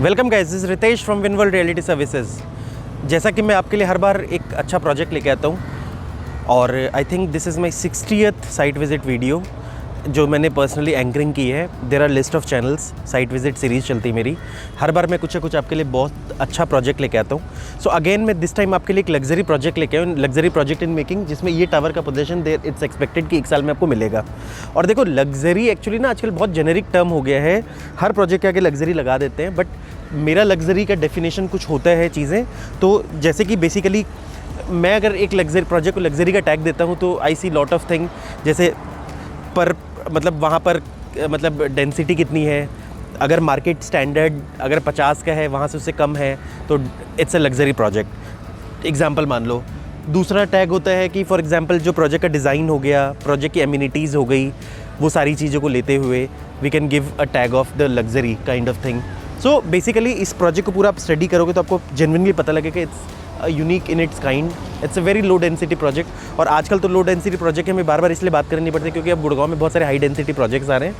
Welcome guys, this is Ritesh from Winworld reality services. जैसा कि मैं आपके लिए हर बार एक अच्छा प्रोजेक्ट लेके आता हूँ और I think this is my 60th site visit video जो मैंने पर्सनली एंकरिंग की है। There are list of channels, site visit series चलती है मेरी। हर बार मैं कुछ ना कुछ आपके लिए बहुत अच्छा प्रोजेक्ट लेके आता हूँ। सो अगेन मैं दिस टाइम आपके लिए एक लग्जरी प्रोजेक्ट लेके आया हूँ, लग्जरी प्रोजेक्ट इन मेकिंग, जिसमें ये टावर का पोजीशन देर इट्स एक्सपेक्टेड कि 1 साल में आपको मिलेगा। और देखो, लग्जरी एक्चुअली ना आजकल बहुत जेनेरिक टर्म हो गया है, हर प्रोजेक्ट के आगे लग्जरी लगा देते हैं, बट मेरा लग्जरी का डेफिनेशन कुछ होता है चीज़ें। तो जैसे कि बेसिकली मैं अगर एक लग्जरी प्रोजेक्ट को लग्जरी का टैग देता हूँ तो आई सी लॉट ऑफ थिंग, जैसे पर मतलब वहाँ पर मतलब डेंसिटी कितनी है, अगर मार्केट स्टैंडर्ड अगर 50 का है वहाँ से उससे कम है तो it's a luxury project, example मान लो। दूसरा टैग होता है कि फॉर एग्जांपल जो प्रोजेक्ट का डिज़ाइन हो गया, प्रोजेक्ट की एमिनिटीज़ हो गई, वो सारी चीज़ों को लेते हुए we can give a tag of the luxury kind of thing. So basically इस प्रोजेक्ट को पूरा आप स्टडी करोगे तो आपको जेन्युइनली पता लगेगा कि it's unique in its kind, it's a very low density project. और आजकल तो लो डेंसिटी प्रोजेक्ट हमें बार बार इसलिए बात करनी पड़ती है क्योंकि अब गुड़गांव में बहुत सारे हाई डेंसिटी प्रोजेक्ट्स आ रहे हैं,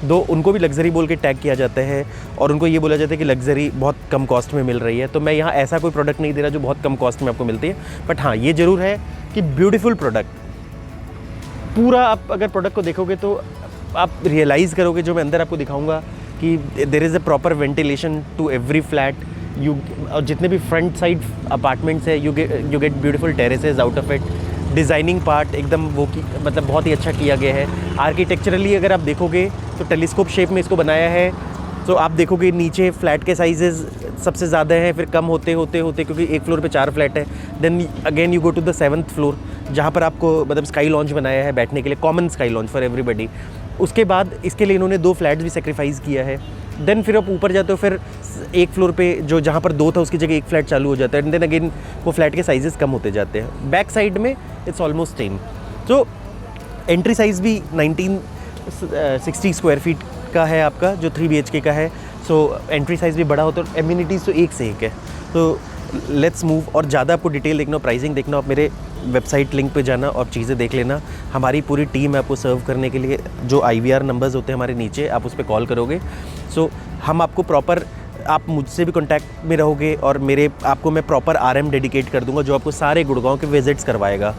दो उनको भी लग्जरी बोल के टैग किया जाता है और उनको ये बोला जाता है कि लग्जरी बहुत कम कॉस्ट में मिल रही है। तो मैं यहाँ ऐसा कोई प्रोडक्ट नहीं दे रहा जो बहुत कम कॉस्ट में आपको मिलती है, बट हाँ ये ज़रूर है कि ब्यूटीफुल प्रोडक्ट। पूरा आप अगर प्रोडक्ट को देखोगे तो आप रियलाइज़ करोगे, जो मैं अंदर आपको दिखाऊंगा, कि there is a proper ventilation to every flat. और जितने भी फ्रंट साइड अपार्टमेंट्स है you get beautiful terraces out of it. Designing part एकदम वो की मतलब बहुत ही अच्छा किया गया है। आर्किटेक्चरली अगर आप देखोगे तो टेलीस्कोप शेप में इसको बनाया है। तो आप देखोगे नीचे फ्लैट के साइजेस सबसे ज़्यादा हैं, फिर कम होते होते होते क्योंकि एक फ्लोर पे 4 फ्लैट है। Then again you go to the 7th floor जहाँ पर आपको मतलब स्काई लॉन्च बनाया है बैठने के लिए, common sky launch for everybody. उसके बाद इसके लिए इन्होंने 2 फ्लैट्स भी सेक्रीफाइस किया है। देन फिर आप ऊपर जाते हो, फिर एक फ्लोर पे जो जहाँ पर 2 था उसकी जगह 1 फ्लैट चालू हो जाता है। एंड देन अगेन वो फ्लैट के साइजेस कम होते जाते हैं। बैक साइड में इट्स ऑलमोस्ट सेम। तो एंट्री साइज़ भी 1960 स्क्वायर फीट का है आपका, जो 3 BHK का है। सो एंट्री साइज़ भी बड़ा होता है और एम्यूनिटीज़ तो एक से एक है। तो लेट्स मूव। और ज़्यादा आपको डिटेल देखना हो, प्राइसिंग देखना हो, आप मेरे वेबसाइट लिंक पे जाना और चीज़ें देख लेना। हमारी पूरी टीम है आपको सर्व करने के लिए। जो IVR नंबर्स होते हैं हमारे नीचे, आप उस पर कॉल करोगे। सो हम आपको प्रॉपर, आप मुझसे भी कॉन्टैक्ट में रहोगे और आपको मैं प्रॉपर RM डेडिकेट कर दूंगा जो आपको सारे गुड़गांव के विजिट्स करवाएगा।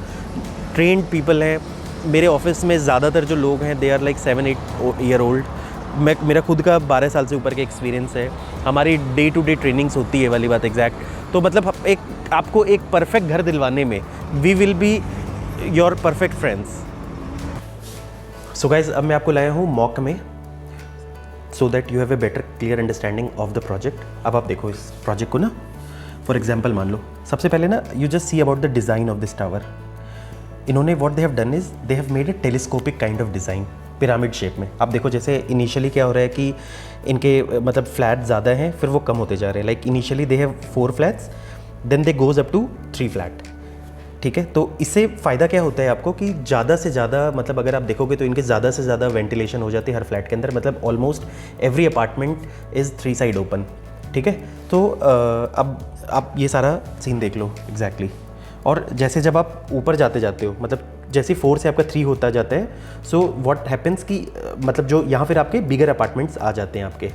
ट्रेंड पीपल हैं मेरे ऑफिस में। ज़्यादातर जो लोग हैं they are like 7-8 year old. मेरा खुद का 12 साल से ऊपर का एक्सपीरियंस है। हमारी डे टू डे ट्रेनिंग्स होती है वाली बात एग्जैक्ट। तो मतलब आपको एक परफेक्ट घर दिलवाने में we will be your perfect friends. So guys, अब मैं आपको लाया हूँ मॉक में, so that you have a better clear understanding of the project. अब आप देखो इस प्रोजेक्ट को ना, फॉर एग्जाम्पल मान लो, सबसे पहले ना you just see about the design of this tower. इन्होंने what they have done is they have made a telescopic kind of design, pyramid shape में। आप देखो जैसे इनिशियली क्या हो रहा है कि इनके मतलब फ्लैट ज़्यादा हैं, फिर वो कम होते जा रहे हैं। Like initially they have 4 flats, then they goes up to 3 flat. ठीक है, तो इससे फ़ायदा क्या होता है आपको कि ज़्यादा से ज़्यादा मतलब अगर आप देखोगे तो इनके ज़्यादा से ज़्यादा वेंटिलेशन हो जाती है हर फ्लैट के अंदर। मतलब almost every apartment is 3 side open. ठीक है, तो अब आप ये सारा सीन देख लो एग्जैक्टली। और जैसे जब आप ऊपर जाते हो, मतलब जैसे 4 से आपका 3 होता जाता है, सो व्हाट हैपेंस कि मतलब जो यहाँ फिर आपके बिगर अपार्टमेंट्स आ जाते हैं आपके।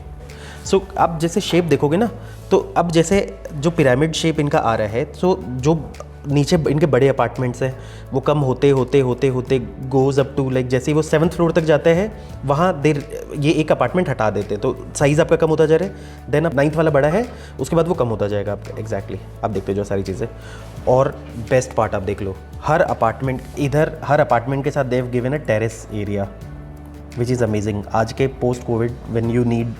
सो आप जैसे शेप देखोगे ना, तो अब जैसे जो पिरामिड शेप इनका आ रहा है, सो जो नीचे इनके बड़े अपार्टमेंट्स हैं वो कम होते होते होते होते गोज़ अप टू लाइक जैसे ही वो 7th फ्लोर तक जाते हैं वहाँ ये एक अपार्टमेंट हटा देते हैं, तो साइज़ आपका कम होता जा रहा है। देन अब 9th वाला बड़ा है, उसके बाद वो कम होता जाएगा आपका एग्जैक्टली। आप देखते हो जो सारी चीज़ें। और बेस्ट पार्ट आप देख लो, हर अपार्टमेंट के साथ दे have given a terrace area which is amazing. आज के post Covid when you need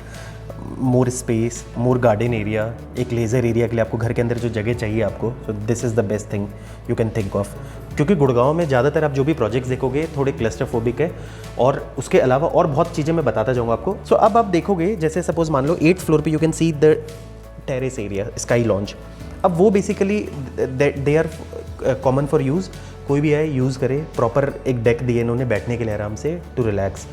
more space, more garden area, एक लेज़र एरिया के लिए आपको घर के अंदर जो जगह चाहिए आपको, सो this is the best thing you can think of. क्योंकि गुड़गांव में ज़्यादातर आप जो भी प्रोजेक्ट्स देखोगे थोड़े क्लस्टरफोबिक है, और उसके अलावा और बहुत चीज़ें मैं बताता जाऊँगा आपको। सो अब आप देखोगे जैसे सपोज मान लो 8th फ्लोर पे you can see the terrace area, sky lounge. अब वो basically they are common for use, कोई भी आए यूज़ करे। प्रॉपर एक डेक दिए इन्होंने बैठने के लिए आराम से टू रिलैक्स।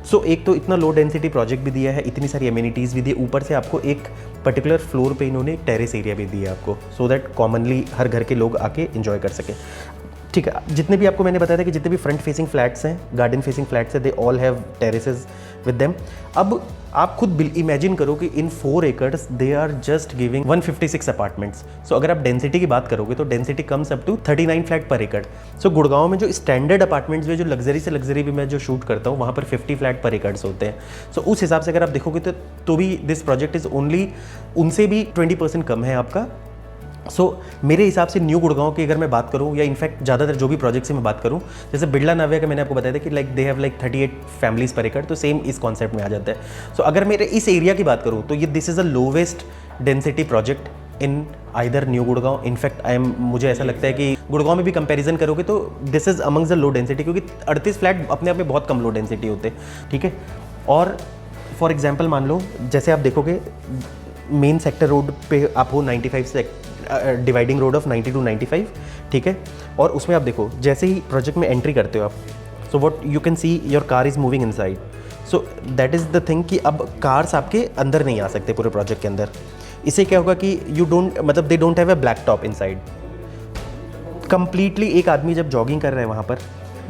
सो एक तो इतना लो डेंसिटी प्रोजेक्ट भी दिया है, इतनी सारी एमिनिटीज़ भी दी, ऊपर से आपको एक पर्टिकुलर फ्लोर पे इन्होंने टेरेस एरिया भी दिया आपको, सो दैट कॉमनली हर घर के लोग आके एंजॉय कर सकें। ठीक है, जितने भी आपको मैंने बताया था कि जितने भी फ्रंट फेसिंग फ्लैट्स हैं, गार्डन फेसिंग फ्लैट्स हैं, they all have terraces with them. अब आप खुद इमेजिन करो कि इन 4 acres they are just giving 156 apartments. So अगर आप डेंसिटी की बात करोगे तो density comes up to 39 flat per एकड़। सो गुड़गांव में जो स्टैंडर्ड अपार्टमेंट्स में जो लग्जरी से लग्जरी भी मैं जो शूट करता हूँ वहाँ पर 50 फ्लैट पर एकर्स होते हैं। सो उस हिसाब से अगर आप देखोगे तो भी दिस प्रोजेक्ट इज़ ओनली उनसे भी 20% कम है आपका। मेरे हिसाब से न्यू गुड़गांव की अगर मैं बात करूं, या इनफैक्ट ज़्यादातर जो भी प्रोजेक्ट से मैं बात करूं, जैसे बिरला नाविया का मैंने आपको बताया था कि like they have like 38 families पर एकड़, तो सेम इस कॉन्सेप्ट में आ जाता है। अगर मेरे इस एरिया की बात करूं तो ये this is a lowest density project in either new Gurgaon. In fact मुझे ऐसा लगता है कि गुड़गांव में भी कंपैरिजन करोगे तो this is amongst the low density, क्योंकि 38 फ्लैट अपने आप में बहुत कम लो डेंसिटी होते हैं। ठीक है, और फॉर एग्जाम्पल मान लो जैसे आप देखोगे मेन सेक्टर रोड पे आप हो 95 से डिवाइडिंग रोड ऑफ 90 to 95, ठीक है, और उसमें आप देखो जैसे ही प्रोजेक्ट में एंट्री करते हो आप, so what you can see your car is moving inside. So that is the thing कि अब कार्स आपके अंदर नहीं आ सकते पूरे प्रोजेक्ट के अंदर। इससे क्या होगा कि यू डोंट मतलब they don't have a black top inside. Completely एक आदमी जब जॉगिंग कर रहा है वहाँ पर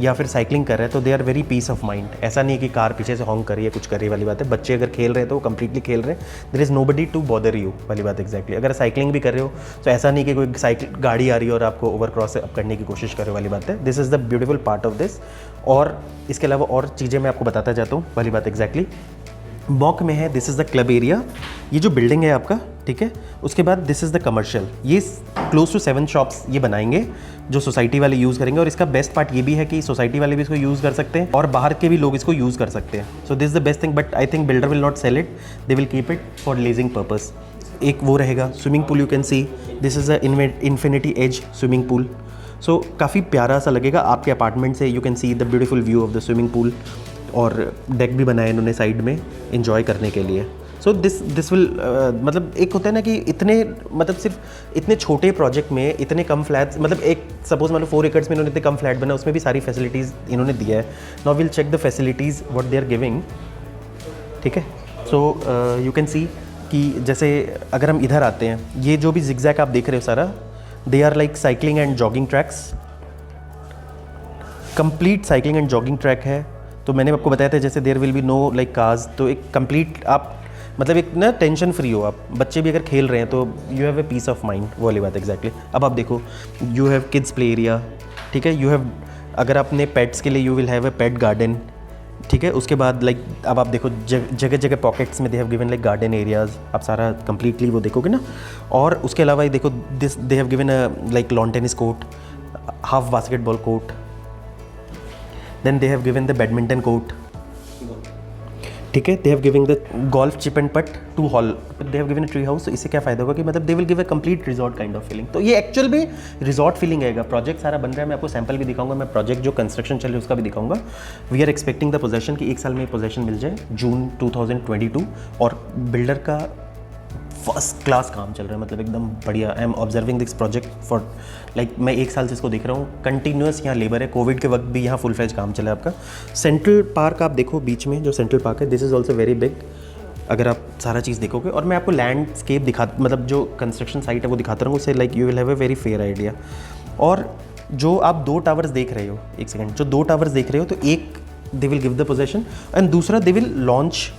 या फिर साइकिलिंग कर रहा है तो they are very peace of mind. ऐसा नहीं है कि कार पीछे से हॉन्क कर रही है, कुछ कर रही है वाली बात है। बच्चे अगर खेल रहे हैं तो वो कंप्लीटली खेल रहे हैं, there is nobody to bother you वाली बात एग्जैक्टली। अगर साइकिलिंग भी कर रहे हो तो ऐसा नहीं कि कोई साइकिल गाड़ी आ रही है और आपको ओवर क्रॉस करने की कोशिश करे वाली बात है। This is the beautiful part of this. और इसके अलावा और चीज़ें मैं आपको बताता जाता हूँ वाली बात एग्जैक्टली। मॉक में है, this is the club area, ये जो बिल्डिंग है आपका, ठीक है। उसके बाद दिस इज़ द कमर्शियल, ये क्लोज टू 7 शॉप्स ये बनाएंगे जो सोसाइटी वाले यूज़ करेंगे। और इसका बेस्ट पार्ट ये भी है कि सोसाइटी वाले भी इसको यूज़ कर सकते हैं और बाहर के भी लोग इसको यूज़ कर सकते हैं। So this is the best thing, but I think builder will not sell it, they will keep it for leasing purpose. एक वो रहेगा swimming pool, you can see this is a infinity edge swimming pool. So काफ़ी प्यारा सा लगेगा आपके apartment से। You can see the beautiful view of the swimming pool, और डेक भी बनाया इन्होंने साइड में इंजॉय करने के लिए। सो दिस विल मतलब एक होता है ना कि इतने मतलब सिर्फ इतने छोटे प्रोजेक्ट में इतने कम फ्लैट्स, मतलब एक सपोज मान लो 4 एकर्स में इन्होंने इतने कम फ्लैट बना, उसमें भी सारी फैसिलिटीज़ इन्होंने दिया है। Now will check the facilities what they are giving, ठीक है। सो यू कैन सी कि जैसे अगर हम इधर आते हैं, ये जो भी जिगजैग आप देख रहे हो सारा, they are like cycling and jogging tracks, complete cycling and jogging track है। तो मैंने आपको बताया था जैसे there will be no like cars, तो एक कंप्लीट आप मतलब एक ना टेंशन फ्री हो आप। बच्चे भी अगर खेल रहे हैं तो you have a peace of mind, वो वाली बात एग्जैक्टली। अब आप देखो you have kids play area, ठीक है। यू हैव अगर अपने पेट्स के लिए you will have a pet garden, ठीक है। उसके बाद लाइक अब आप देखो जगह जगह पॉकेट्स में दे have given like garden areas, आप सारा कंप्लीटली वो देखोगे ना। और उसके अलावा ये देखो this they have given a like lawn tennis court, half basketball court, then they have given the badminton court, ठीक है। they have given the golf chip and putt 2 hall, they have given a tree house। तो इससे क्या फ़ायदा होगा कि मतलब they will give a complete resort kind of feeling। तो ये एक्चुअल में रिजॉर्ट फीलिंग आएगा। प्रोजेक्ट सारा बन रहा है, मैं आपको सैंपल भी दिखाऊंगा, मैं प्रोजेक्ट जो कंस्ट्रक्शन चल रही है उसका भी दिखाऊंगा। We are expecting the possession कि 1 साल में पोजेशन मिल जाए, जून 2022। और बिल्डर का फर्स्ट क्लास काम चल रहा है, मतलब एकदम बढ़िया। I am observing this project for like मैं 1 साल से इसको देख रहा हूँ। कंटिन्यूस यहाँ लेबर है, कोविड के वक्त भी यहाँ फुल फ्लेज काम चला है आपका। सेंट्रल पार्क आप देखो बीच में जो सेंट्रल पार्क है, this is also very big अगर आप सारा चीज़ देखोगे। और मैं आपको लैंडस्केप मतलब जो कंस्ट्रक्शन साइट है वो दिखाता रहूँगा, उससे like you will have a very fair idea. और जो आप 2 टावर्स देख रहे हो, एक सेकेंड, जो 2 टावर्स देख रहे हो, तो एक they will give the possession and दूसरा they will launch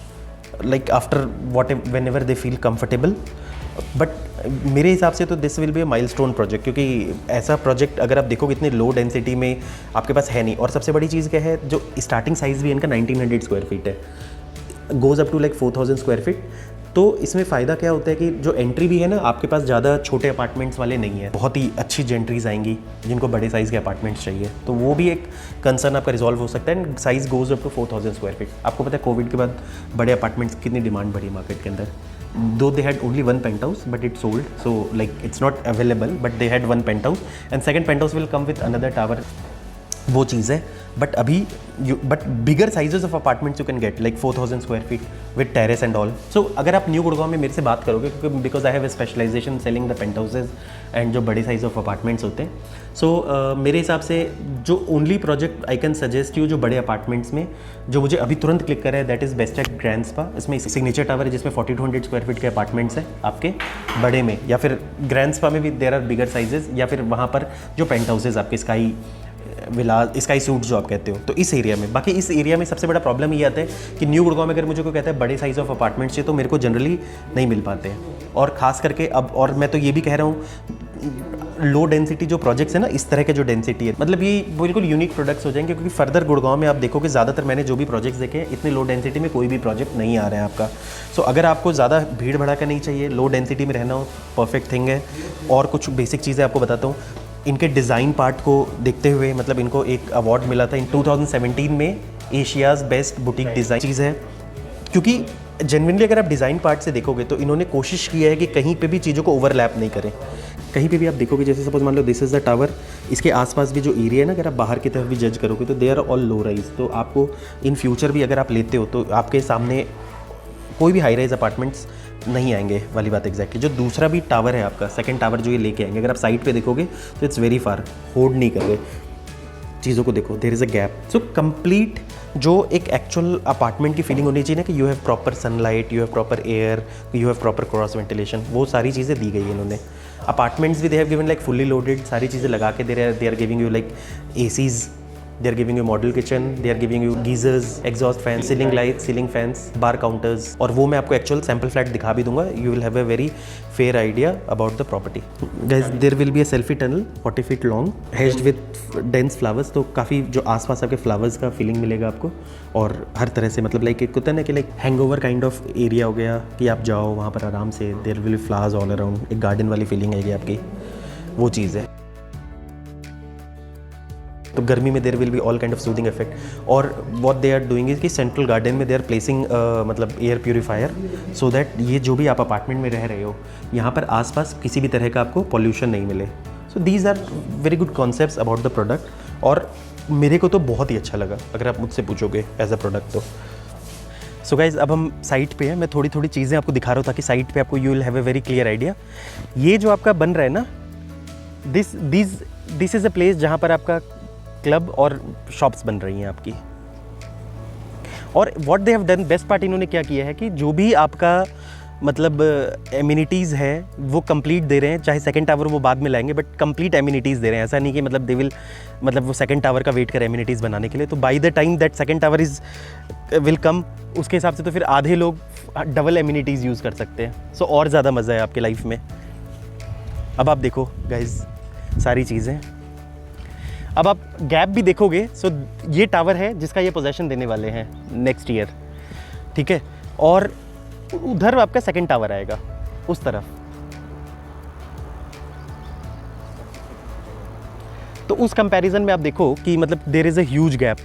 like after whenever they feel comfortable। But मेरे हिसाब से तो this will be a milestone project, क्योंकि ऐसा प्रोजेक्ट अगर आप देखोगे इतने लो डेंसिटी में आपके पास है नहीं। और सबसे बड़ी चीज़ क्या है, जो स्टार्टिंग साइज़ भी इनका 1900 स्क्वायर फीट है, goes up to like 4000 square feet. तो इसमें फ़ायदा क्या होता है कि जो एंट्री भी है ना, आपके पास ज़्यादा छोटे अपार्टमेंट्स वाले नहीं है, बहुत ही अच्छी जेंट्रीज आएंगी जिनको बड़े साइज़ के अपार्टमेंट्स चाहिए। तो वो भी एक कंसर्न आपका रिजॉल्व हो सकता है। And size goes up to 4000 square feet. आपको पता है कोविड के बाद बड़े अपार्टमेंट्स की कितनी डिमांड बढ़ी मार्केट के अंदर। Though they had only 1 penthouse but it sold, so like it's not available, but they had 1 penthouse and second penthouse will come with another tower, वो चीज़ है। But अभी but bigger sizes of apartments you can get like 4000 square feet with terrace and all. So अगर आप new Gurgaon में मेरे से बात करोगे, क्योंकि because I have a specialization selling the penthouses and जो बड़े साइज ऑफ अपार्टमेंट्स होते हैं। सो मेरे हिसाब से जो only project I can suggest you जो बड़े अपार्टमेंट्स में जो मुझे अभी तुरंत क्लिक करा है, that is best at grand spa. इसमें सिग्नेचर टावर है जिसमें 4200 स्क्वायर फीट के अपार्टमेंट्स हैं आपके बड़े में, या फिर ग्रैंड स्पा में भी देर आर बिगर साइजेस, या फिर वहाँ पर जो पेंट हाउसेज आपके स्काई विला स्काई सूट जो आप कहते हो, तो इस एरिया में। बाकी इस एरिया में सबसे बड़ा प्रॉब्लम ये आता है कि न्यू गुड़गांव में अगर मुझे कोई कहता है बड़े साइज़ ऑफ अपार्टमेंट्स चाहिए, तो मेरे को जनरली नहीं मिल पाते हैं। और ख़ास करके अब, और मैं तो ये भी कह रहा हूँ, लो डेंसिटी जो प्रोजेक्ट्स है ना, इस तरह के जो डेंसिटी है, मतलब ये बिल्कुल यूनिक प्रोडक्ट्स हो जाएंगे। क्योंकि फर्दर गुड़गांव में आप देखोगे ज़्यादातर मैंने जो भी प्रोजेक्ट्स देखे हैं, इतने लो डेंसिटी में कोई भी प्रोजेक्ट नहीं आ रहा है आपका। सो अगर आपको ज़्यादा भीड़ भड़ाका नहीं चाहिए, लो डेंसिटी में रहना हो, परफेक्ट थिंग है। और कुछ बेसिक चीज़ें आपको बताता हूँ। इनके डिज़ाइन पार्ट को देखते हुए, मतलब इनको एक अवार्ड मिला था इन 2017 में, एशियाज़ बेस्ट बुटीक डिज़ाइन चीज़ है। क्योंकि जेन्युइनली अगर आप डिज़ाइन पार्ट से देखोगे तो इन्होंने कोशिश की है कि कहीं पे भी चीज़ों को ओवरलैप नहीं करें। कहीं पे भी आप देखोगे, जैसे सपोज मान लो दिस इज़ द टावर, इसके आसपास भी जो एरिया है ना, अगर आप बाहर की तरफ भी जज करोगे तो they are all low rise. तो आपको इन फ्यूचर भी अगर आप लेते हो तो आपके सामने कोई भी हाई राइज अपार्टमेंट्स नहीं आएंगे वाली बात एग्जैक्टली। जो दूसरा भी टावर है आपका, सेकंड टावर जो ये लेके आएंगे, अगर आप साइड पे देखोगे तो इट्स वेरी फार, होल्ड नहीं कर रहे चीज़ों को। देखो there is a gap. So complete जो एक एक्चुअल अपार्टमेंट की फीलिंग होनी चाहिए ना, कि you have proper sunlight, you have proper air, you have proper cross ventilation, वो सारी चीज़ें दी गई है इन्होंने। अपार्टमेंट्स भी they have given like fully loaded, सारी चीज़ें लगा के they are giving you like ACs, they are giving you model kitchen, they are giving you geysers, exhaust fans, ceiling lights, ceiling fans, bar counters। और वो मैं आपको actual sample flat दिखा भी दूंगा। you will have a very fair idea about the property। guys there will be a selfie tunnel 40 feet long hedged with dense flowers। तो काफ़ी जो आसपास आपके फ्लावर्स का फीलिंग मिलेगा आपको। और हर तरह से, मतलब लाइक एक होता है ना कि like hangover kind of area हो गया, कि आप जाओ वहाँ पर आराम से, there will be flowers all around, एक गार्डन वाली फीलिंग आएगी आपकी, वो चीज़ है। तो गर्मी में there will be all kind of soothing effect. और what they are doing is कि सेंट्रल गार्डन में दे आर प्लेसिंग मतलब एयर प्यूरीफायर, सो दैट ये जो भी आप अपार्टमेंट में रह रहे हो, यहाँ पर आसपास किसी भी तरह का आपको पॉल्यूशन नहीं मिले। So these are very good concepts about the product. और मेरे को तो बहुत ही अच्छा लगा अगर आप मुझसे पूछोगे एज अ प्रोडक्ट तो। सो गाइज अब हम साइट पे हैं। मैं थोड़ी थोड़ी चीज़ें आपको दिखा रहा हूँ ताकि साइट पे आपको you will have a very clear idea. ये जो आपका बन रहा है ना, दिस इज़ अ प्लेस जहाँ पर आपका क्लब और शॉप्स बन रही हैं आपकी। और what they have done, best part इन्होंने क्या किया है कि जो भी आपका मतलब एमिनिटीज़ है वो कंप्लीट दे रहे हैं। चाहे सेकंड टावर वो बाद में लाएंगे, बट कंप्लीट एमिनिटीज़ दे रहे हैं। ऐसा नहीं कि मतलब दे विल, मतलब वो सेकंड टावर का वेट कर एमिनिटीज़ बनाने के लिए। तो by the time that second tower is will come, उसके हिसाब से तो फिर आधे लोग डबल एमिनिटीज़ यूज़ कर सकते हैं। सो और ज़्यादा मज़ा है आपके लाइफ में। अब आप देखो गाइज सारी चीज़ें। अब आप गैप भी देखोगे, सो ये टावर है जिसका ये पोजेशन देने वाले हैं नेक्स्ट ईयर, ठीक है। और उधर आपका सेकंड टावर आएगा उस तरफ। तो उस कंपैरिजन में आप देखो कि मतलब there is a huge gap,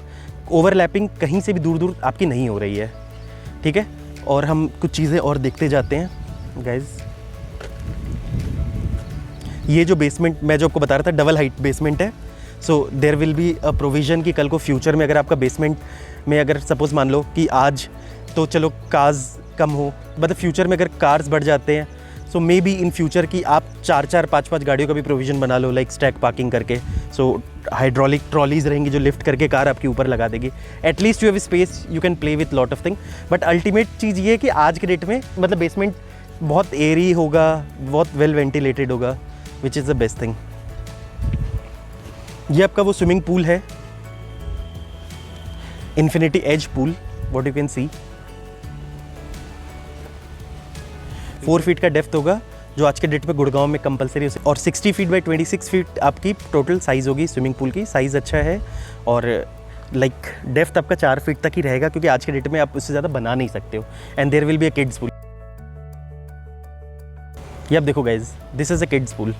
overlapping कहीं से भी दूर दूर आपकी नहीं हो रही है, ठीक है। और हम कुछ चीज़ें और देखते जाते हैं गाइज। ये जो बेसमेंट मैं जो आपको बता रहा था, डबल हाइट बेसमेंट है। So there will be a provision कि कल को फ्यूचर में अगर आपका बेसमेंट में अगर सपोज़ मान लो कि आज तो चलो कार्स कम हो, मतलब फ्यूचर में अगर कार्स बढ़ जाते हैं, सो मे बी इन फ्यूचर की आप 4-4, 5-5 गाड़ियों का भी प्रोविज़न बना लो, लाइक स्टैक पार्किंग करके। सो हाइड्रोलिक ट्रॉलीज़ रहेंगी जो लिफ्ट करके कार आपके ऊपर लगा देगी। At least you have space, you can play with lot of thing. But ultimate चीज़ ये है कि आज के डेट में मतलब बेसमेंट बहुत एयरी होगा, बहुत वेल वेंटिलेटेड होगा, which is the best thing. ये आपका वो स्विमिंग पूल है, infinity edge pool, what you can see. 4 feet का डेप्थ होगा जो आज के डेट पे गुड़गांव में कंपलसरी, और 60 फीट बाई 26 फीट आपकी टोटल साइज़ होगी स्विमिंग पूल की। साइज़ अच्छा है और लाइक डेप्थ आपका 4 फीट तक ही रहेगा, क्योंकि आज के डेट में आप उससे ज़्यादा बना नहीं सकते हो। And there will be a kids pool. ये आप देखो guys, this is a kids pool.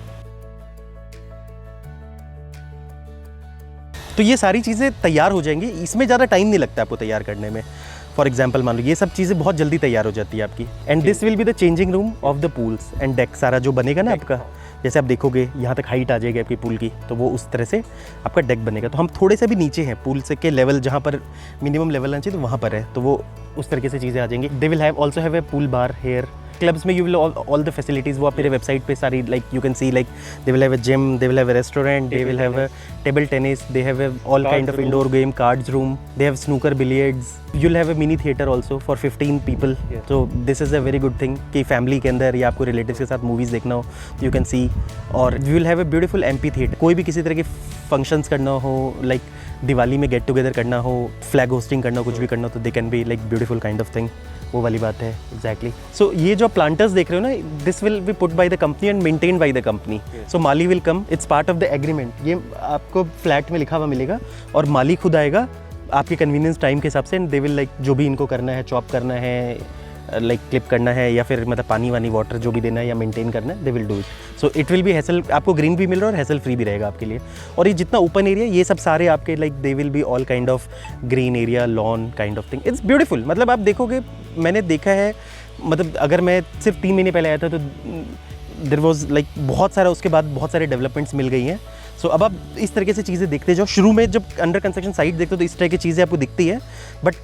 तो ये सारी चीज़ें तैयार हो जाएंगी, इसमें ज़्यादा टाइम नहीं लगता आपको तैयार करने में। फॉर एग्जाम्पल मान लो ये सब चीज़ें बहुत जल्दी तैयार हो जाती है आपकी। And this will be the changing room of the pools and deck. सारा जो बनेगा ना आपका, जैसे आप देखोगे यहाँ तक हाइट आ जाएगी आपकी पूल की, तो वो उस तरह से आपका डेक बनेगा। तो हम थोड़े से भी नीचे हैं पूल से के लेवल, जहाँ पर मिनिमम लेवल आना चाहिए तो वहाँ पर है, तो वो उस तरीके से चीज़ें आ जाएंगी। They will have also have a pool bar here, clubs में you will all the facilities वो आप मेरे वेबसाइट पे सारी like you can see like they will have a gym, they will have a restaurant, they will have a table tennis, they have all kind of indoor game, cards room, they have snooker, billiards, you will have a mini theatre also for 15 people. तो this is a very good thing कि family के अंदर या आपको relatives के साथ movies देखना हो यू कैन सी. और you will have a beautiful amphitheatre. कोई भी किसी तरह के फंक्शंस करना हो, लाइक दिवाली में गेट टुगेदर करना हो, फ्लैग होस्टिंग करना हो, कुछ भी करना हो, तो they can be like beautiful kind of thing. वो वाली बात है एग्जैक्टली. सो ये जो प्लांटर्स देख रहे हो ना, this will B put by the company and maintained by the company. So Mali will come, it's part of the agreement. ये आपको फ्लैट में लिखा हुआ मिलेगा और माली खुद आएगा आपके कन्वीनियंस टाइम के हिसाब से. एंड दे विल लाइक जो भी इनको करना है, चॉप करना है, लाइक क्लिप करना है, या फिर मतलब पानी वानी वाटर जो भी देना है या मेंटेन करना है, they will do it. So it will be hassle, आपको ग्रीन भी मिल रहा है और हैसल फ्री भी रहेगा आपके लिए. और ये जितना ओपन एरिया, ये सब सारे आपके like they will be all kind of green area, lawn kind of thing. It's beautiful. मतलब आप देखोगे, मैंने देखा है, मतलब अगर मैं सिर्फ 3 महीने पहले आया था तो देयर वाज लाइक बहुत सारा, उसके बाद बहुत सारे डेवलपमेंट्स मिल गई हैं. सो अब आप इस तरीके से चीज़ें देखते जाओ. शुरू में जब अंडर कंस्ट्रक्शन साइट देखते हो तो इस तरह की चीज़ें आपको दिखती है, बट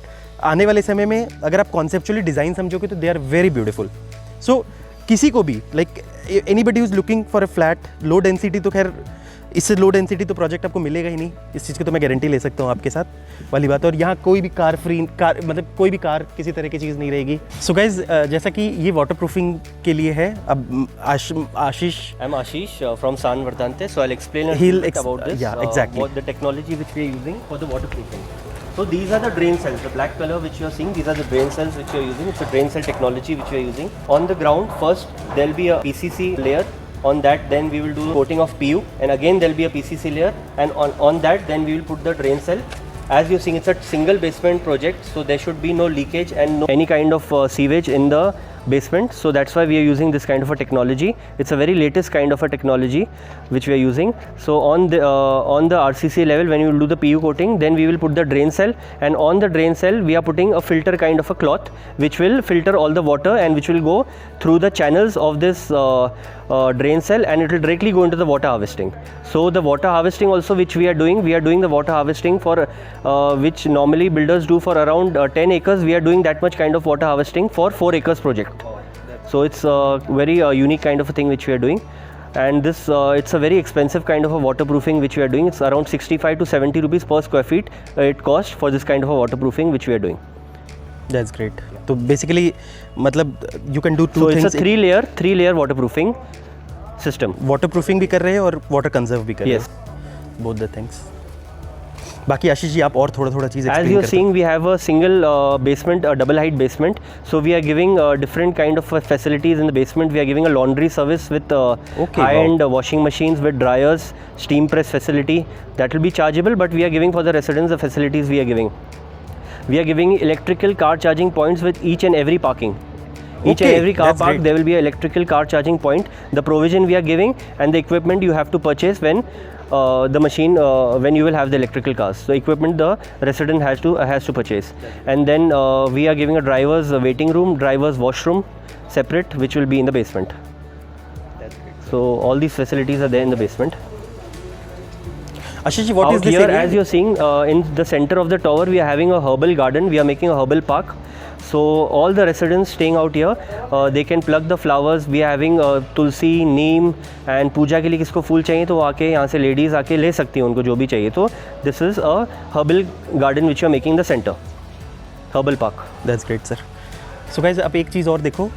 आने वाले समय में अगर आप कॉन्सेप्चुअली डिज़ाइन समझोगे तो दे आर वेरी ब्यूटीफुल. सो किसी को भी like anybody who is looking for a flat low density, तो खैर इससे लो डेंसिटी तो प्रोजेक्ट आपको मिलेगा ही नहीं, इस चीज़ की तो मैं गारंटी ले सकता हूँ आपके साथ वाली बात है. और यहाँ कोई भी कार फ्री, कार मतलब कोई भी कार किसी तरह की चीज़ नहीं रहेगी. सो गाइज जैसा कि ये वाटर प्रूफिंग के लिए है. अब आशीष, I am Ashish from San Verdante. So I will explain about this. Yeah, exactly. What the technology which we are using for the waterproofing. So these are the drain cells, the black color which you are seeing. These are the drain cells which we are using. It's a drain cell technology which we are using. On the ground, first there will be a PCC layer. On that, then we will do coating of PU, and again there will be a PCC layer, and on that, then we will put the drain cell. As you're seeing, it's a single basement project, so there should be no leakage and no any kind of sewage in the basement. So that's why we are using this kind of a technology. It's a very latest kind of a technology which we are using. So on the RCC level, when you will do the PU coating, then we will put the drain cell, and on the drain cell we are putting a filter kind of a cloth which will filter all the water and which will go through the channels of this drain cell, and it will directly go into the water harvesting. So the water harvesting also which we are doing the water harvesting for which normally builders do for around 10 acres. We are doing that much kind of water harvesting for 4 acres project. So it's a very unique kind of a thing which we are doing. And this it's a very expensive kind of a waterproofing which we are doing. It's around 65 to 70 rupees per square feet it costs for this kind of a waterproofing which we are doing. That's great. So basically मतलब you can do two things. So it's a 3 layer waterproofing system. Waterproofing भी कर रहे हैं और water conserve भी कर रहे हैं. Yes. Both the things. बाकी आशीष जी आप और थोड़ा चीज़ As you are seeing, we have a single basement, a double height basement. So we are giving different kind of facilities in the basement. We are giving a laundry service with high-end washing machines with dryers, steam press facility. That will be chargeable, but we are giving for the residents the facilities we are giving. We are giving electrical car charging points with each and every parking. Each and every car park, there will be an electrical car charging point. The provision we are giving and the equipment you have to purchase when the machine when you will have the electrical cars. So equipment the resident has to purchase, and then we are giving a driver's waiting room, driver's washroom separate, which will be in the basement. That's great. So all these facilities are there in the basement. Ashish ji, what Out is this here, area? as you're seeing in the center of the tower, we are having a herbal garden. We are making a herbal park. So all the residents staying out here, they can pluck the flowers. We are having tulsi, neem, and पूजा के लिए किसको फूल चाहिए तो आके यहाँ से ladies आके ले सकती हैं उनको जो भी चाहिए. तो this is a herbal garden which we are making the center, herbal park. That's great sir. So guys, अब एक चीज़ और देखो,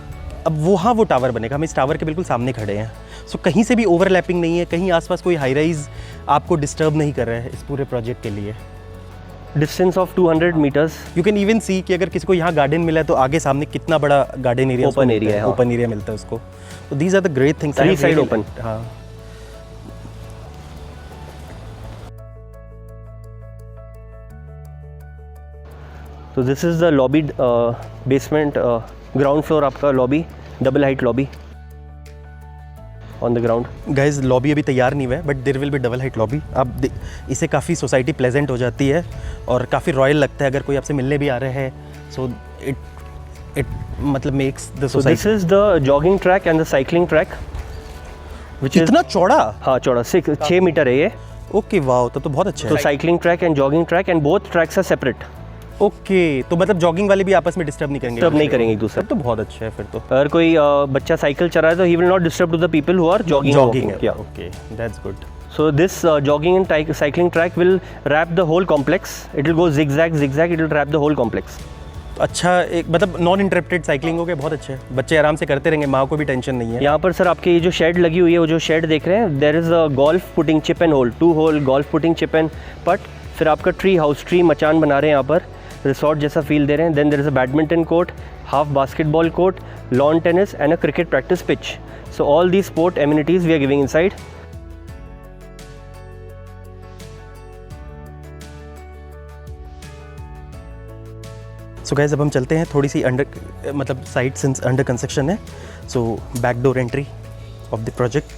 अब वहाँ वो टावर बनेगा, हम इस टावर के बिल्कुल सामने खड़े हैं. सो कहीं से भी ओवरलैपिंग नहीं है, कहीं आसपास कोई हाई राइज आपको डिस्टर्ब नहीं कर रहा है इस पूरे प्रोजेक्ट के लिए. Distance of 200 meters. You can even see कि अगर किसी को यहाँ गार्डन मिला है तो आगे सामने कितना बड़ा गार्डन एरिया, ओपन एरिया है, ओपन एरिया मिलता है उसको. तो these are the great things. 3 side open. हाँ. So this is the lobby, basement, ground floor आपका lobby, double height lobby on the ground. Guys lobby अभी तैयार नहीं हुआ है, but there will be double height lobby. आप इससे काफ़ी सोसाइटी प्लेजेंट हो जाती है और काफ़ी रॉयल लगता है अगर कोई आपसे मिलने भी आ रहे हैं. सो इट मतलब makes the So this is the jogging track and the cycling track, which is इतना चौड़ा. हाँ चौड़ा 6 मीटर है ये. ओके वाओ, तब तो बहुत अच्छा So है. cycling track and jogging track, and both tracks are separate. Okay, तो मतलब जॉगिंग वाले भी आपस में डिस्टर्ब नहीं करेंगे? डिस्टर्ब नहीं करेंगे एक दूसरे। तो बहुत अच्छा है फिर तो। अगर कोई बच्चा साइकिल चला रहा है तो he will not disturb to the people who are jogging. Okay, that's good. So this jogging and cycling track will wrap the whole complex. It will go zigzag. It will wrap the whole complex. अच्छा, एक मतलब non interrupted cycling हो गया, बहुत अच्छा है। बच्चे आराम से करते रहेंगे, माँ को भी टेंशन नहीं है। यहाँ पर सर आपके ये जो शेड लगी हुई है, वो जो शेड देख रहे हैं, there is a golf putting chip and hole, 2 hole golf putting chip and putt. फिर आपका ट्री हाउस, ट्री मचान बना रहे हैं यहाँ पर, रिसोर्ट जैसा फील दे रहे हैं। Then there is a badminton court, half basketball court, lawn tennis and a cricket practice pitch. So all the sport amenities we are giving inside. So guys, अब हम चलते हैं, थोड़ी सी अंडर मतलब साइट सिंस अंडर कंस्ट्रक्शन है, so back door entry of the project.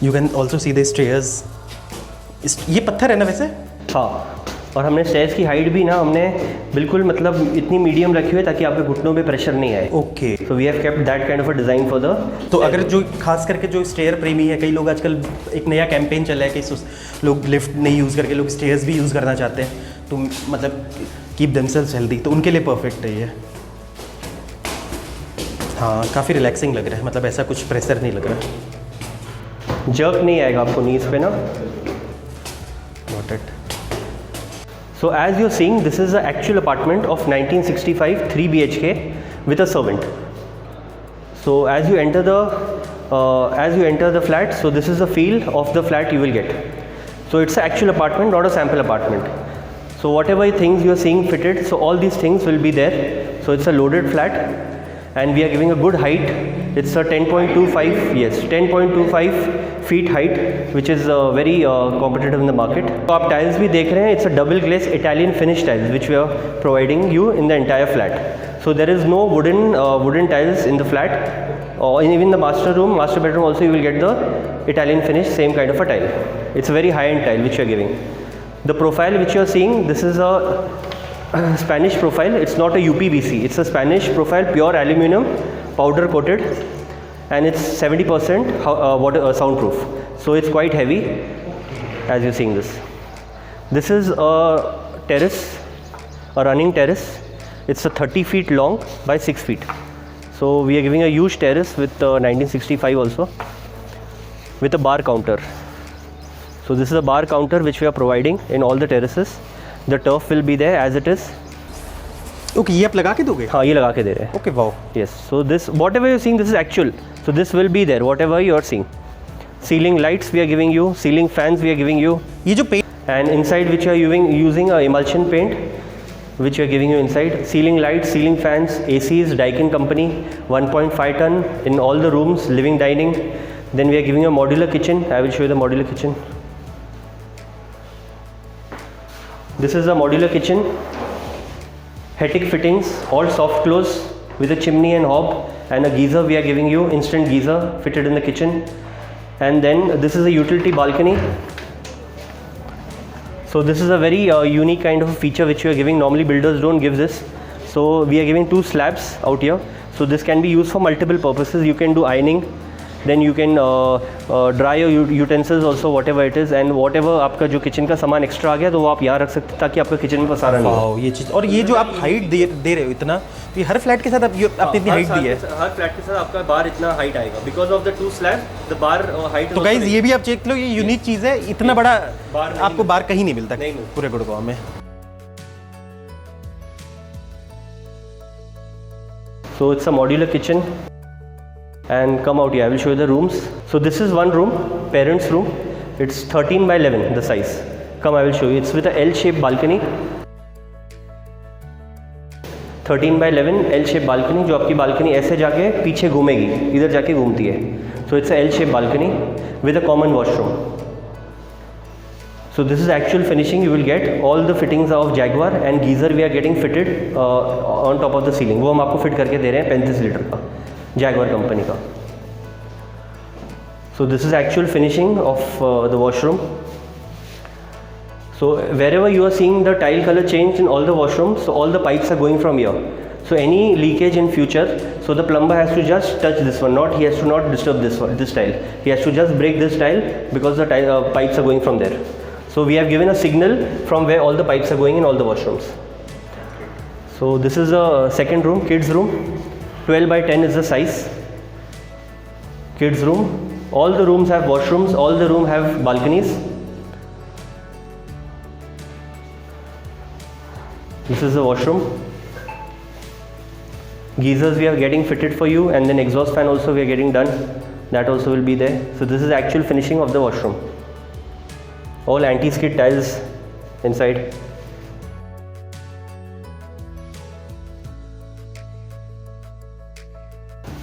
You can also see the stairs. ये पत्थर है ना वैसे? हाँ, और हमने स्टेयर्स की हाइट भी ना हमने बिल्कुल मतलब इतनी मीडियम रखी हुई है ताकि आपके घुटनों पे प्रेशर नहीं आए। Okay, so we have kept that kind of a design for the. तो अगर जो खास करके जो स्टेयर प्रेमी है, कई लोग आजकल एक नया कैंपेन चला है कि लोग लिफ्ट नहीं यूज़ करके लोग स्टेयर्स भी यूज़ करना चाहते हैं, तो मतलब कीप देमसेल्व्स हेल्दी, तो उनके लिए परफेक्ट है ये। हाँ, काफ़ी रिलैक्सिंग लग रहा है, मतलब ऐसा कुछ प्रेशर नहीं लग रहा। जर्क नहीं आएगा आपको नीज पे ना। Got it. So as you're seeing, this is the actual apartment of 1965 3 BHK with a servant. So as you enter the flat, so this is the feel of the flat you will get. So it's an actual apartment, not a sample apartment. So whatever things you are seeing fitted, so all these things will be there. So it's a loaded flat, and we are giving a good height. It's a 10.25 feet height, which is very competitive in the market. तो आप tiles भी देख रहे हैं, it's a double glaze Italian finish tiles which we are providing you in the entire flat. So there is no wooden tiles in the flat, or even the master bedroom also you will get the Italian finish, same kind of a tile. It's a very high-end tile which we are giving. The profile which you are seeing, this is a Spanish profile. It's not a UPVC. It's a Spanish profile, pure aluminum, powder coated, and it's 70% water soundproof. So it's quite heavy, as you're seeing this. This is a terrace, a running terrace. It's a 30 feet long by 6 feet. So we are giving a huge terrace with 1965 also, with a bar counter. So this is a bar counter which we are providing in all the terraces. The turf will be there as it is. Okay, ये आप लगा के दोगे? हाँ, ये लगा के दे रहे हैं। Okay, wow. Yes, so this whatever you're seeing, this is actual. So this will be there, whatever you're seeing. Ceiling lights we are giving you, ceiling fans we are giving you. ये जो paint, And inside which you are using a emulsion paint, which we are giving you inside. Ceiling lights, ceiling fans, ACs, Daikin company, 1.5 ton in all the rooms, living, dining. Then we are giving a modular kitchen. I will show you the modular kitchen. This is a modular kitchen. Hetic fittings, all soft close with a chimney and hob, and a geyser we are giving you, instant geyser fitted in the kitchen. And then this is a utility balcony. So this is a very unique kind of a feature which we are giving. Normally builders don't give this. So we are giving 2 slabs out here. So this can be used for multiple purposes. You can do ironing, then you can dry your utensils also, whatever it is, and whatever आपका जो kitchen का सामान extra आ गया तो वो आप यहाँ रख सकते हैं ताकि आपका किचन में पसारा नहीं हो। वाओ, ये चीज़। और ये जो आप हाइट दे रहे हो इतना, तो ये हर फ्लैट के साथ आपने इतनी हाइट दी है? हर फ्लैट के साथ आपका बार इतना हाइट आएगा because of the 2 slab, the bar height. तो गाइस, ये भी आप चेक लो, ये यूनिक चीज़ है, इतना बड़ा बार आपको बार कहीं नहीं मिलता नहीं। पूरे गुड़गांव में। So it's a modular kitchen. And come out here, I will show you the rooms. So this is one room, parents room. It's 13 by 11 the size. Come, I will show you. It's with a L-shaped balcony. 13 by 11 L-shaped balcony, जो आपकी balcony ऐसे जाके पीछे घूमेगी, इधर जाके घूमती है. So it's a L-shaped balcony with a common washroom. So this is actual finishing you will get. All the fittings are of Jaguar and geyser we are getting fitted on top of the ceiling. वो हम आपको fit करके दे रहे हैं 35 litre का, Jaguar company का. So this is actual finishing of the washroom. So wherever you are seeing the tile color change in all the washrooms, so all the pipes are going from here. So any leakage in future, so the plumber has to just touch this one, he has to not disturb this tile. He has to just break this tile because the pipes are going from there. So we have given a signal from where all the pipes are going in all the washrooms. So this is a second room, kids room. 12 by 10 is the size. Kids room. All the rooms have washrooms, all the rooms have balconies. This is the washroom. Geysers we are getting fitted for you, and then exhaust fan also we are getting done. That also will be there. So this is actual finishing of the washroom. All anti-skid tiles inside.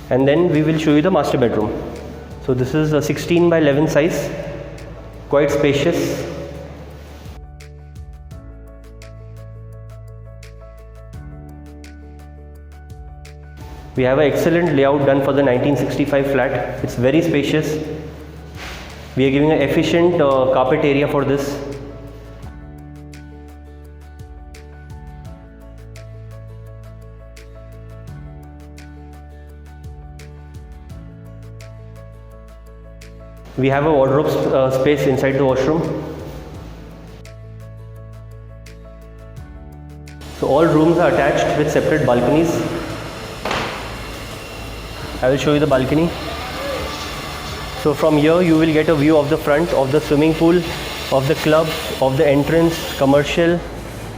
And then we will show you the master bedroom. So this is a 16 by 11 size, quite spacious. We have an excellent layout done for the 1965 flat. It's very spacious. We are giving an efficient carpet area for this. We have a wardrobe space inside the washroom. So all rooms are attached with separate balconies. I will show you the balcony. So from here you will get a view of the front of the swimming pool, of the club, of the entrance, commercial,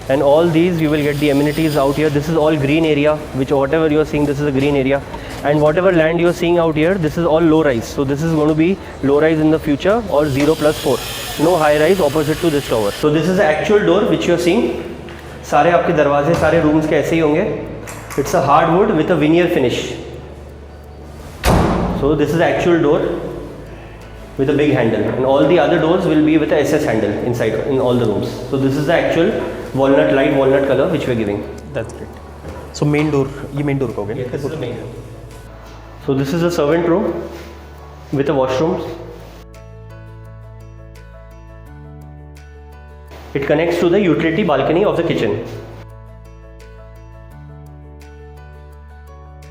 and all these you will get the amenities out here. This is all green area, which whatever you are seeing, this is a green area. And whatever land you are seeing out here, this is all low rise. So this is going to be low rise in the future, or 0+4. No high rise opposite to this tower. So this is the actual door which you are seeing. सारे आपके दरवाजे सारे rooms के ऐसे ही होंगे. It's a hardwood with a veneer finish. So this is the actual door with a big handle, and all the other doors will be with a SS handle inside in all the rooms. So this is the actual light walnut color which we are giving. That's great. So main door, ये main door कहोगे? Yes, this is the main room. So this is a servant room with a washroom. It connects to the utility balcony of the kitchen.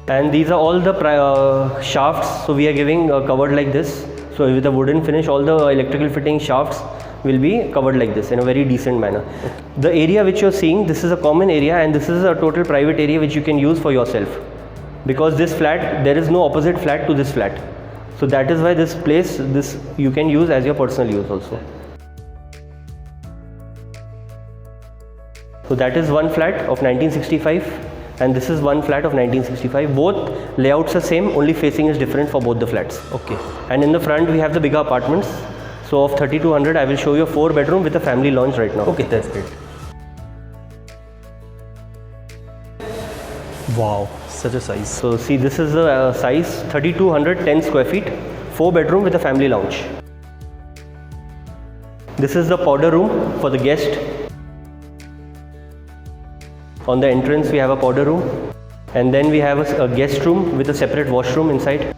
And these are all the shafts. So we are giving covered like this. So with a wooden finish, all the electrical fitting shafts will be covered like this in a very decent manner. The area which you are seeing, this is a common area, and this is a total private area which you can use for yourself. Because this flat, there is no opposite flat to this flat. So that is why this place, this you can use as your personal use also. So that is one flat of 1965, and this is one flat of 1965. Both layouts are same, only facing is different for both the flats. Okay. And in the front we have the bigger apartments. So of 3200, I will show you a 4-bedroom with a family lounge right now. Okay, that's great. Wow, such a size. So see, this is the size 3210 square feet, 4-bedroom with a family lounge. This is the powder room for the guest. On the entrance we have a powder room, and then we have a guest room with a separate washroom inside.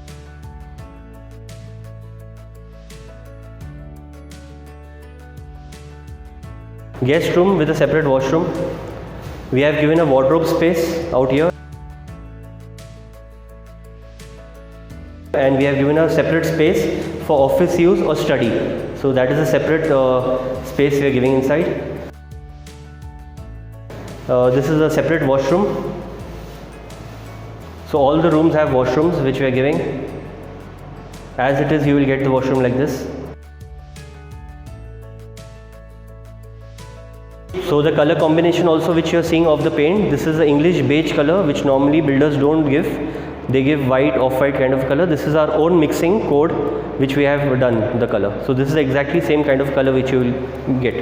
Guest room with a separate washroom. We have given a wardrobe space out here, and we have given a separate space for office use or study. So that is a separate space we are giving inside. This is a separate washroom. So all the rooms have washrooms which we are giving. As it is, you will get the washroom like this. So the color combination also which you are seeing of the paint, this is the English beige color which normally builders don't give. They give white, off-white kind of color. This is our own mixing code which we have done the color. So this is exactly same kind of color which you will get.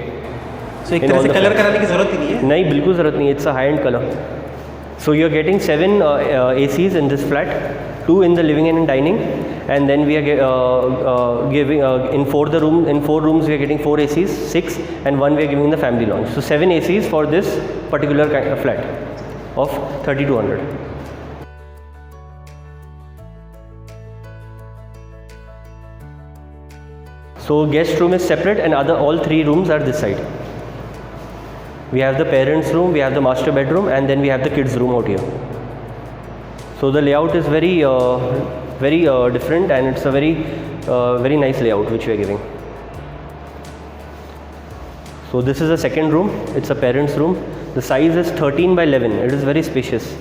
So एक तरह से colour कराने की ज़रूरत ही नहीं है? नहीं, बिल्कुल ज़रूरत नहीं है. It's a high-end color. So you are getting 7 ACs in this flat, 2 in the living and dining, and then we are giving in 4 rooms we are getting 4 ACs, 6, and 1 we are giving in the family lounge. So 7 ACs for this particular kind of flat of 3200. So guest room is separate, and all 3 rooms are this side. We have the parents room, we have the master bedroom, and then we have the kids room out here. So the layout is very different, and it's a very nice layout which we are giving. So this is a second room. It's a parents' room. The size is 13 by 11. It is very spacious.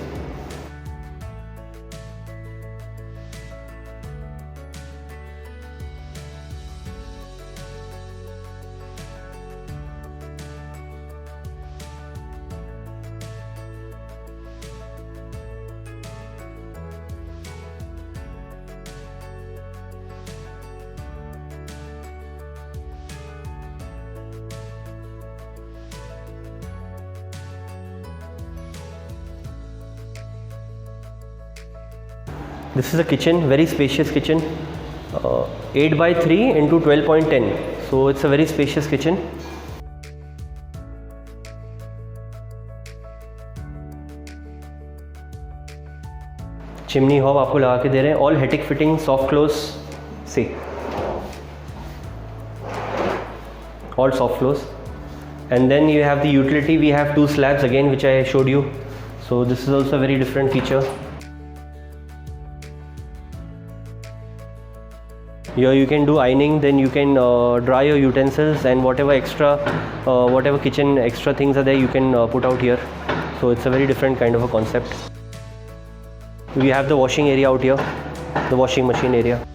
This is a kitchen, very spacious kitchen, 8 by 3 into 12.10. So it's a very spacious kitchen. Chimney hob आपको लगा के दे रहे हैं, all hetic fitting, soft close. See, all soft close. And then you have the utility. We have 2 slabs again, which I showed you. So this is also a very different feature. Here you can do ironing, then you can dry your utensils, and whatever kitchen extra things are there, you can put out here. So it's a very different kind of a concept. We have the washing area out here, the washing machine area.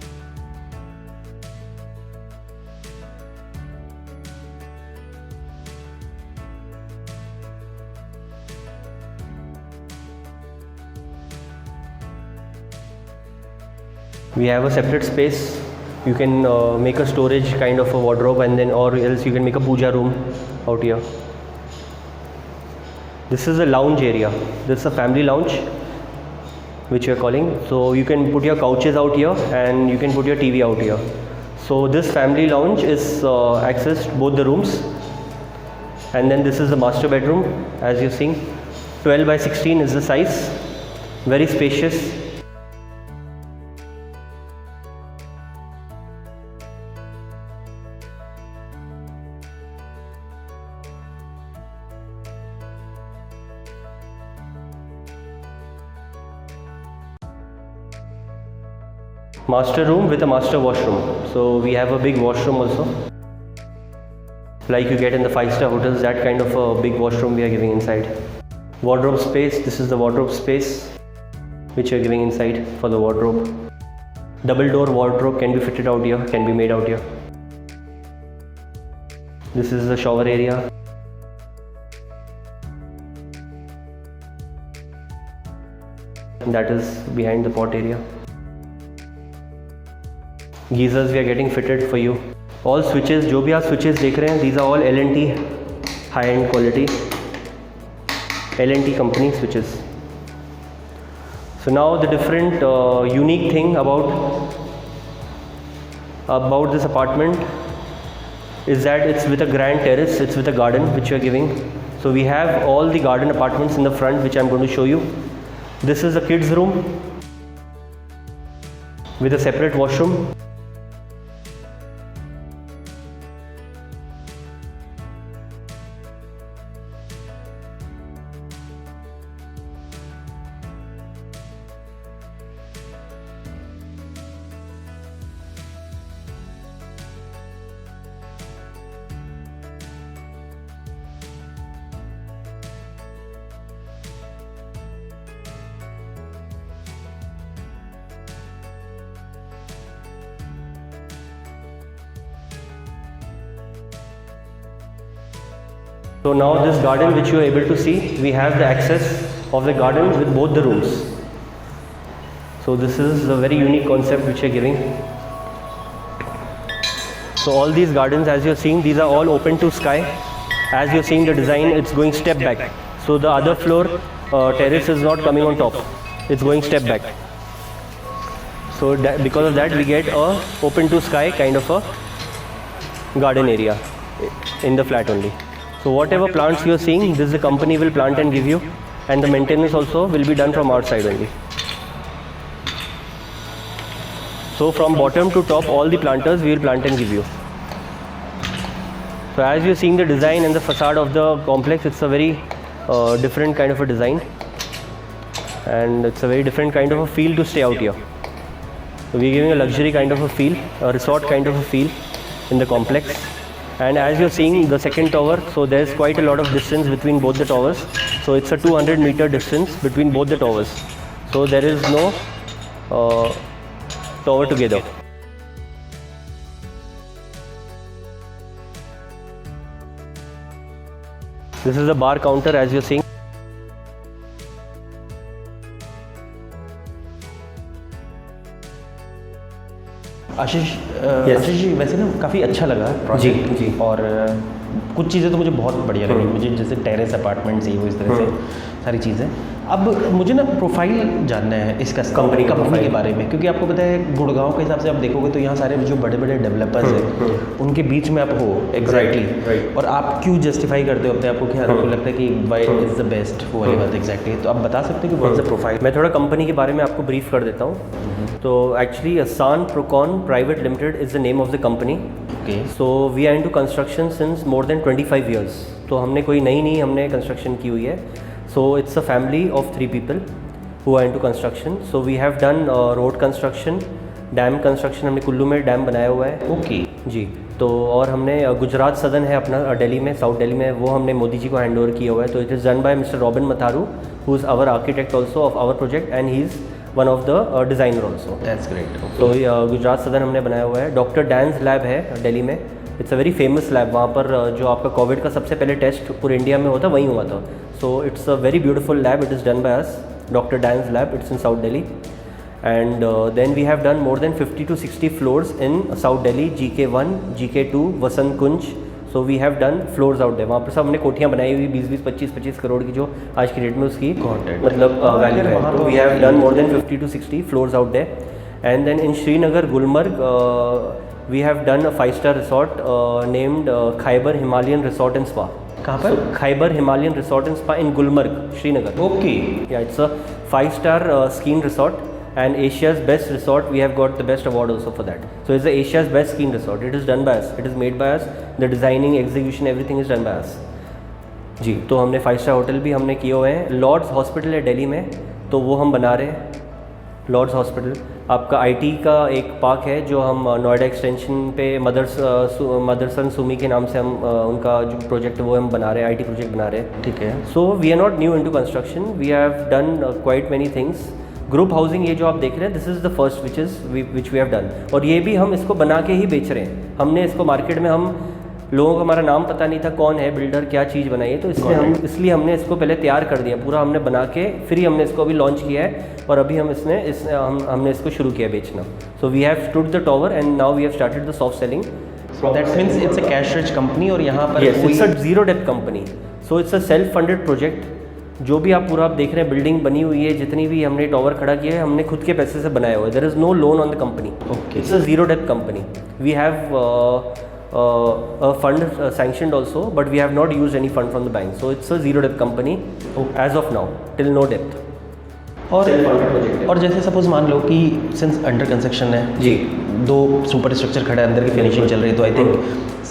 We have a separate space. You can make a storage kind of a wardrobe, and then, or else you can make a puja room out here. This is a lounge area. This is a family lounge, which we are calling. So you can put your couches out here, and you can put your TV out here. So this family lounge is accessed both the rooms. And then this is the master bedroom, as you're seeing. 12 by 16 is the size. Very spacious. Master room with a master washroom. So we have a big washroom also, like you get in the 5-star hotels. That kind of a big washroom we are giving inside. Wardrobe space. This is the wardrobe space which we are giving inside for the wardrobe. Double door wardrobe can be fitted out here, can be made out here. This is the shower area. And that is behind the pot area. Geysers we are getting fitted for you. All switches, जो भी आप switches देख रहे हैं, these are all L&T high-end quality, L&T company switches. So now the different unique thing about this apartment is that it's with a grand terrace, it's with a garden which we are giving. So we have all the garden apartments in the front, which I'm going to show you. This is a kids room with a separate washroom. So now this garden which you are able to see, we have the access of the garden with both the rooms. So this is a very unique concept which we are giving. So all these gardens, as you are seeing, these are all open to sky. As you are seeing the design, it's going step back. So the other floor terrace is not coming on top, it's going step back. So because of that, we get a open to sky kind of a garden area in the flat only. So whatever plants you are seeing, this the company will plant and give you, and the maintenance also will be done from our side only. So from bottom to top, all the planters we will plant and give you. So as you are seeing the design and the facade of the complex, it's a very different kind of a design. and it's a very different kind of a feel to stay out here. So we're giving a luxury kind of a feel, a resort kind of a feel in the complex. And as you're seeing the second tower, so there's quite a lot of distance between both the towers. So it's a 200-meter distance between both the towers. So there is no tower together. This is the bar counter as you're seeing. आशीष आशीष जी, वैसे ना काफ़ी अच्छा लगा project जी। और कुछ चीज़ें तो मुझे बहुत बढ़िया लगी, मुझे जैसे टेरेस अपार्टमेंट्स ये वो इस तरह से सारी चीज़ें। अब मुझे ना प्रोफाइल जानना है इसका कंपनी के बारे में, क्योंकि आपको पता है गुड़गांव के हिसाब से आप देखोगे तो यहाँ सारे जो बड़े बड़े डेवलपर्स हैं उनके बीच में आप हो एग्जैक्टली, और आप क्यों जस्टिफाई करते हो अपने आप को कि आपको लगता है कि वाई इज़ द बेस्ट, वो वाली बात एग्जैक्टली। तो आप बता सकते हो कि व्हाट इज़ द प्रोफाइल? मैं थोड़ा कंपनी के बारे में आपको ब्रीफ कर देता हूँ। तो actually Asaan Procon private limited is the name of the company. Okay. So we are into construction since more than 25 years. तो हमने कोई नई नहीं हमने कंस्ट्रक्शन की हुई है। सो it's a family of 3 people who are into construction. So we have done road construction, dam construction, हमने कुल्लू में डैम बनाया हुआ है। ओके जी। तो और हमने गुजरात सदन है अपना दिल्ली में, साउथ दिल्ली में, वो हमने मोदी जी को हैंड ओवर किया हुआ है। तो it is done by mister Robin Matharu, who is our architect also of our project, and he is one of the designer also. That's great. तो गुजरात सदन हमने बनाया हुआ है। डॉक्टर डैन्स लैब है दिल्ली में, it's a very famous lab. वहाँ पर जो आपका कोविड का सबसे पहले टेस्ट पूरे इंडिया में होता वहीं हुआ था। सो it's a very beautiful lab, it is done by us, doctor dance lab, it's in south Delhi. And then we have done more than 50 to 60 floors in South Delhi, GK1, GK2, Vasant Kunj. So we have done floors out there. वहाँ पर सब हमने कोठियाँ बनाई हुई 20-20, 25-25 करोड़ की, जो आज की डेट में उसकी मतलब वैल्यू है। तो we have done more than 50 to 60 floors out there. And then in Srinagar, Gulmarg, we have done a 5-star resort named Khyber Himalayan Resort and Spa. कहाँ पर? Khyber Himalayan Resort and Spa in Gulmarg, Srinagar. Okay. Yeah, it's a 5-star skiing resort. And Asia's best resort, we have got the best award also for that. So it's the Asia's best skiing resort. It is done by us. It is made by us. The designing, execution, everything is done by us. जी। तो हमने 5-star hotel भी हमने किए हुए हैं। Lord's hospital है दिल्ली में, तो वो हम बना रहे हैं। लॉर्ड्स हॉस्पिटल आपका IT का एक पार्क है जो हम नोएडा एक्सटेंशन पे मदरसन सुमी के नाम से हम उनका जो प्रोजेक्ट वो हम बना रहे हैं, IT प्रोजेक्ट बना रहे हैं। ठीक है। So we are not new into construction, we have done quite many things. Group housing ये जो आप देख रहे हैं, this is the first which we have done, और ये भी हम इसको बना के ही बेच रहे हैं। हमने इसको मार्केट में, हम लोगों को हमारा नाम पता नहीं था कौन है बिल्डर, क्या चीज़ बनाई है, तो इसलिए हमने इसको पहले तैयार कर दिया पूरा, हमने बना के फिर ही हमने इसको अभी लॉन्च किया है, और अभी हम हमने इसको शुरू किया बेचना। So we have stood the tower and now we have started the soft selling. That means it's a cash rich company, और यहाँ पर it's a zero depth company. So it's a self funded project. जो भी आप पूरा आप देख रहे हैं बिल्डिंग बनी हुई है, जितनी भी हमने टावर खड़ा किया है, हमने खुद के पैसे से बनाया हुआ है। There is no loan on the company. Okay. It's a zero depth company. We have a fund sanctioned also, but we have not used any fund from the bank. So it's a zero debt company as of now, till no debt. और जैसे suppose मान लो कि since under construction है जी, 2 super structure खड़ा है, अंदर की finishing चल रही है, तो I think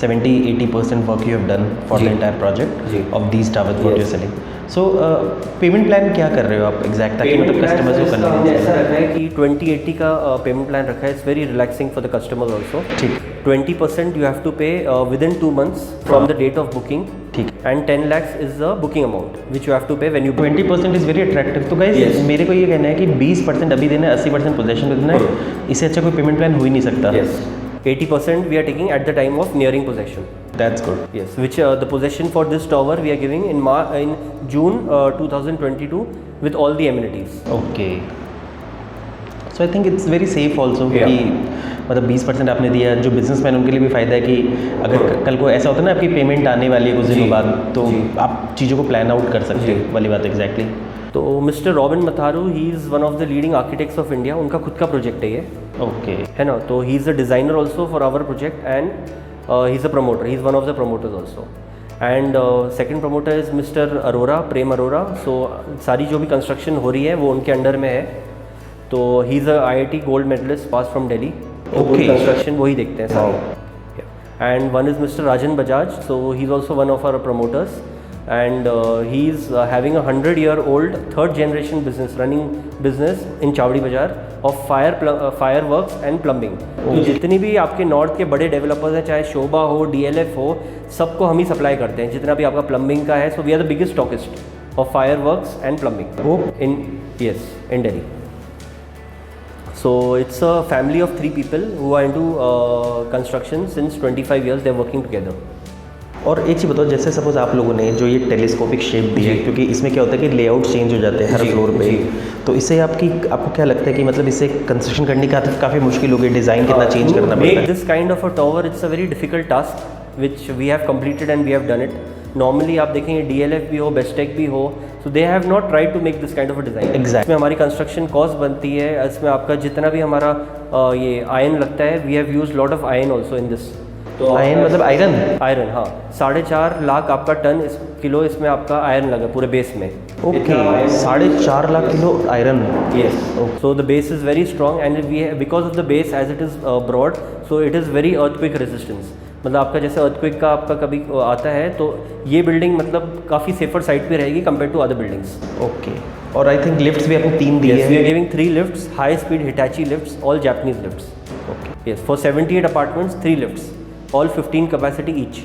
70-80% work you have done for the entire project of these towers what you are selling. So payment plan क्या कर रहे हो आप एग्जैक्ट, ताकि मतलब कस्टमर्स को कन्वीनियंस ऐसा रखा है कि 20-80 का पेमेंट प्लान रखा है। It's very relaxing for the customer also. ठीक। 20% you have to pay within 2 months from the date of booking. ठीक। And 10 lakhs is the booking amount which you have to pay when you 20% is very attractive. तो guys मेरे को ये कहना है कि 20% अभी देना है, 80% पोजेशन देना है, इससे अच्छा कोई पेमेंट प्लान हो ही नहीं सकता। 80% we are taking at the time of nearing possession. That's good. Yes, which the possession for this tower we are giving in June 2022 with all the amenities. Okay. So I think it's very safe also कि मतलब 20% आपने दिया, जो businessman उनके लिए भी फ़ायदा है कि अगर कल को ऐसा होता है ना आपकी पेमेंट आने वाली है कुछ दिनों बाद, तो आप चीज़ों को प्लान आउट कर सकते हो वाली बात एग्जैक्टली। तो mister Robin Matharu, he is one of the leading architects of India, उनका खुद का प्रोजेक्ट है ये। ओके। है ना। तो he is a designer also for our project, and he is a promoter, he is one of the promoters also. And second promoter is mister Arora, Prem Arora. सो सारी जो भी कंस्ट्रक्शन हो रही है वो उनके अंडर में है। तो he is a IIT gold medalist pass from Delhi. Okay. Construction वही देखते हैं सारे। And one is mister Rajan Bajaj, so he is also one of our promoters. and he is having a 100-year-old third generation running business in Chowdi Bazaar of fireworks and plumbing. तो जितनी भी आपके north के बड़े डेवलपर्स हैं, चाहे शोभा हो, DLF हो, सबको हम ही सप्लाई करते हैं जितना भी आपका प्लम्बिंग का है. So we are the biggest stockist of fireworks and plumbing in Delhi. So it's a family of 3 people who are into construction since 25 years. They are working together. और एक चीज़ बताओ, जैसे सपोज आप लोगों ने जो ये टेलीस्कोपिक शेप दी है, क्योंकि इसमें क्या होता है कि लेआउट चेंज हो जाते हैं हर फ्लोर पे, तो इससे आपको क्या लगता है कि मतलब इससे कंस्ट्रक्शन करने का काफ़ी मुश्किल हो गई, डिज़ाइन कितना चेंज करना पड़ता है? Make this kind of a tower, it's a very difficult task which we have completed and we have done it. Normally आप देखेंगे DLF भी हो, बेस्टेक भी हो, so they have not tried to make this kind of a design. इसमें हमारी construction cost बनती है, इसमें आपका जितना भी हमारा ये आयरन लगता है, we have use lot of iron also in this. तो आयरन मतलब आयरन, हाँ, 4.5 लाख आपका टन किलो इसमें आपका आयरन लगा पूरे बेस में. Okay, 4.5 lakh kilo iron. Yes. So the base is very strong and because of the base as it is broad, so it is very earthquake resistance. मतलब आपका जैसे अर्थक्वेक का आपका कभी आता है तो ये बिल्डिंग मतलब काफ़ी सेफर साइड पे रहेगी compare to other buildings. Okay. और आई थिंक लिफ्ट्स भी आपने 3 दिए हैं. We are giving 3 lifts, high speed Hitachi lifts, all Japanese lifts. Okay. Yes, for 78 apartments 3 lifts, all 15 capacity each,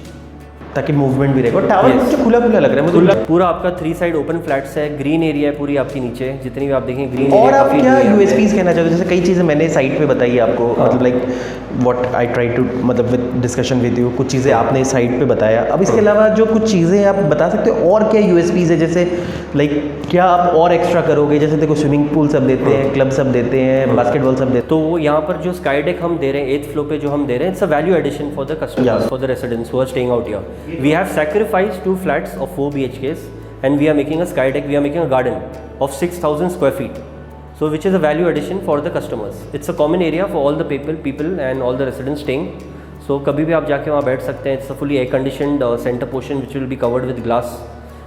ताकि मूवमेंट भी रहेगा. और टावर मुझे खुला खुला लग रहा है मुझे. पूरा आपका 3 साइड ओपन फ्लैट्स है, ग्रीन एरिया है पूरी आपकी नीचे, जितनी भी आप देखें ग्रीन. और आप क्या USPs कहना चाहते हो? जैसे कई चीज़ें मैंने साइट पे बताई आपको, मतलब like what I try to, मतलब विद डिस्कशन विद यू, कुछ चीज़ें आपने साइट पे बताया. अब इसके अलावा जो कुछ चीज़ें आप बता सकते हो और क्या USPs है? जैसे लाइक क्या आप और एक्स्ट्रा करोगे? जैसे देखो स्विमिंग पूल सब देते हैं, क्लब सब देते हैं, बास्केटबॉल सब देते हैं. तो यहाँ पर जो स्काई डेक हम दे रहे हैं 8th फ्लोर पे जो हम दे रहे हैं, it's a value addition for the customers, for the residents who are staying out here. We have sacrificed 2 flats of 4 BHKs and we are making a sky deck, we are making a garden of 6,000 square feet, so which is a value addition for the customers. It's a common area for all the people and all the residents staying, so kabhi bhi aap jaake wahan baith sakte hain. It's a fully air conditioned center portion which will be covered with glass,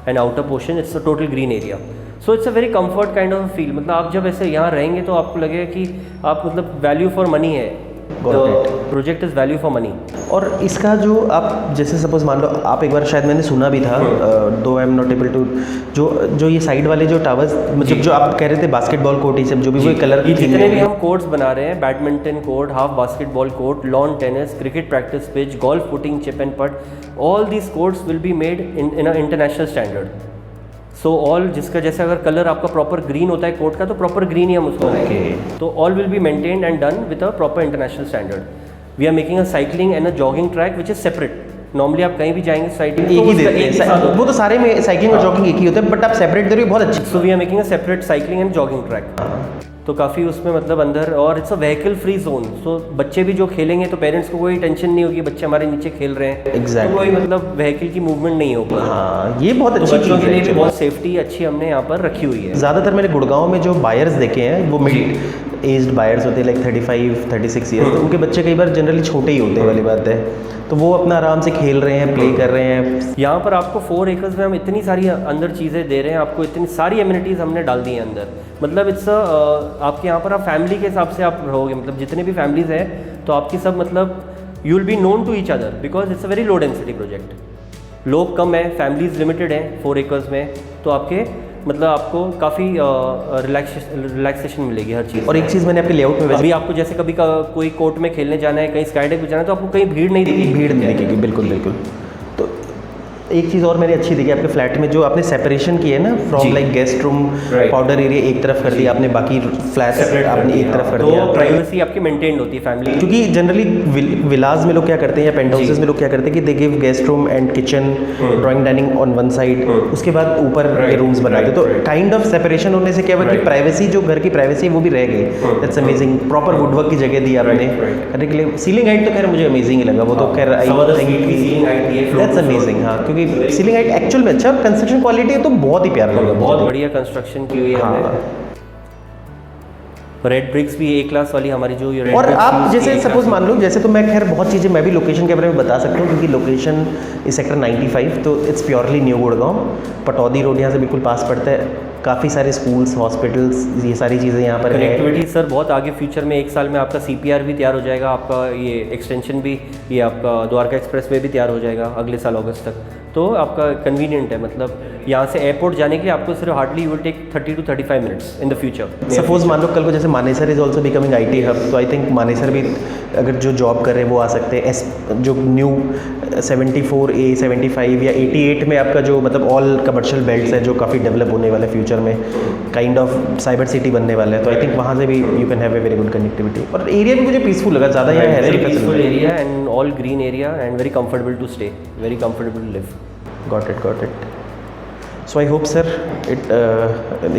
and outer portion it's a total green area, so it's a very comfort kind of feel. मतलब आप जब ऐसे यहाँ रहेंगे तो आपको लगेगा कि आप मतलब वैल्यू फॉर मनी है. Project is value for money. और इसका जो आप जैसे सपोज मान लो आप एक बार शायद मैंने सुना भी था, though I am not able to, जो ये साइड वाले जो टावर्स, मतलब जो आप कह रहे थे बास्केटबॉल कोर्ट, ये सब जो भी वो कलर की जितने भी हम कोर्ट्स बना रहे हैं, badminton court, half basketball court, lawn tennis, cricket practice pitch, golf putting, chip and putt, all these courts will be made in a international standard. So all जिसका जैसे अगर कलर आपका प्रॉपर ग्रीन होता है court का, तो proper green ही हम उसको करेंगे. तो all will be maintained and done with a proper international standard. We are making a cycling and a jogging track which is separate. Normally आप कहीं भी जाएंगे साइकिलिंग एक ही देते हैं, वो तो सारे में साइकिलिंग और जॉगिंग एक ही होता है, बट आप सेपरेट दे रहे हो, बहुत अच्छी. So we are making a separate cycling and jogging track. तो काफ़ी उसमें मतलब अंदर, और it's a vehicle free zone. So बच्चे भी जो खेलेंगे तो पेरेंट्स को कोई टेंशन नहीं होगी, बच्चे हमारे नीचे खेल रहे हैं. Exactly. तो कोई मतलब व्हीकल की मूवमेंट नहीं होगी. हाँ, ये बहुत अच्छी चीज़ के लिए भी बहुत सेफ्टी अच्छी हमने यहाँ पर रखी हुई है. ज़्यादातर मैंने गुड़गांव में जो बायर्स देखे हैं वो मिड एज्ड बायर्स होते हैं, लाइक 35-36 ईयर्स. तो उनके बच्चे कई बार जनरली छोटे ही होते हैं, वाली बात है. तो वो अपना आराम से खेल रहे हैं, प्ले कर रहे हैं. यहाँ पर आपको 4 एकर्स में हम इतनी सारी अंदर चीज़ें दे रहे हैं, आपको इतनी सारी एमिनिटीज़ हमने डाल दी हैं अंदर. मतलब इट्स आपके यहाँ पर आप फैमिली के हिसाब से आप रहोगे, मतलब जितने भी फैमिलीज़ हैं तो आपकी सब मतलब you will be known to each other, because it's a very low density project. लोग कम है, फैमिलीज लिमिटेड हैं 4 एकर्स में, तो आपके मतलब आपको काफ़ी रिलैक्सेशन मिलेगी हर चीज़. और एक चीज़ मैंने आपके लेआउट में अभी आपको जैसे कभी कोई कोर्ट में खेलने जाना है, कहीं स्काई डेक पे जाना है, तो आपको कहीं भीड़ नहीं दिखेगी. भीड़ नहीं दिखेगी, बिल्कुल बिल्कुल. तो एक चीज़ और मैंने अच्छी देखी आपके फ्लैट में, जो आपने सेपरेशन की है ना, from like guest room, powder area एक तरफ कर दिया आपने, बाकी फ्लैट्स आपने एक तरफ कर दिया. तो प्राइवेसी आपकी मेंटेन होती है फैमिली, क्योंकि जनरली विलाज में लोग क्या करते हैं या पेंट हाउसेस में लोग क्या करते हैं कि they give guest room and kitchen, drawing dining on one side, उसके बाद ऊपर रूम्स बनाते. तो काइंड ऑफ सेपरेशन होने से क्या हुआ कि प्राइवेसी, जो घर की प्राइवेसी वो भी रह गई. That's amazing. प्रॉपर वुडवर्क की जगह दी आपने करने के लिए. सीलिंग हाइट तो खैर मुझे अमेजिंग ही लगा, वो तो खैर दैट्स अमेजिंग. हाँ, क्योंकि सीलिंग हाइट एक्चुअल में अच्छा, कंस्ट्रक्शन क्वालिटी है तो बहुत ही प्यारा लगा, बहुत बढ़िया कंस्ट्रक्शन की हुई है. हाँ. रेड ब्रिक्स भी A क्लास वाली हमारी जो ये. और आप जैसे सपोज मान लो, जैसे तो मैं खैर बहुत चीज़ें मैं भी लोकेशन के बारे में बता सकता हूँ, क्योंकि लोकेशन इस सेक्टर 95, तो it's purely new Gurgaon. Pataudi road यहाँ से बिल्कुल पास पड़ता है. काफ़ी सारे स्कूल्स, हॉस्पिटल्स, ये सारी चीज़ें यहाँ पर है. कनेक्टिविटी सर बहुत आगे फ्यूचर में 1 साल में आपका CPR भी तैयार हो जाएगा, आपका ये एक्सटेंशन भी, ये आपका द्वारका एक्सप्रेस वे भी तैयार हो जाएगा अगले साल अगस्त तक. तो आपका कन्वीनियंट है, मतलब यहाँ से एयरपोर्ट जाने के लिए आपको सिर्फ hardly you will take 30 to 35 minutes in the future. Suppose मान लो कल को जैसे Manesar is also becoming IT hub, तो आई थिंक मानेसर भी अगर जो जॉब कर रहे हैं वो आ सकते हैं। जो न्यू 74A 75 या 88 में आपका जो मतलब ऑल कमर्शियल बेल्ट्स है जो काफ़ी डेवलप होने वाला है फ्यूचर में, काइंड ऑफ साइबर सिटी बनने वाला है, तो आई थिंक वहाँ से भी you can have a very good connectivity. और एरिया भी मुझे पीसफुल लगा, ज़्यादा यहाँ है very peaceful area and all green area and very comfortable to stay, very comfortable to live. Got it. So I hope sir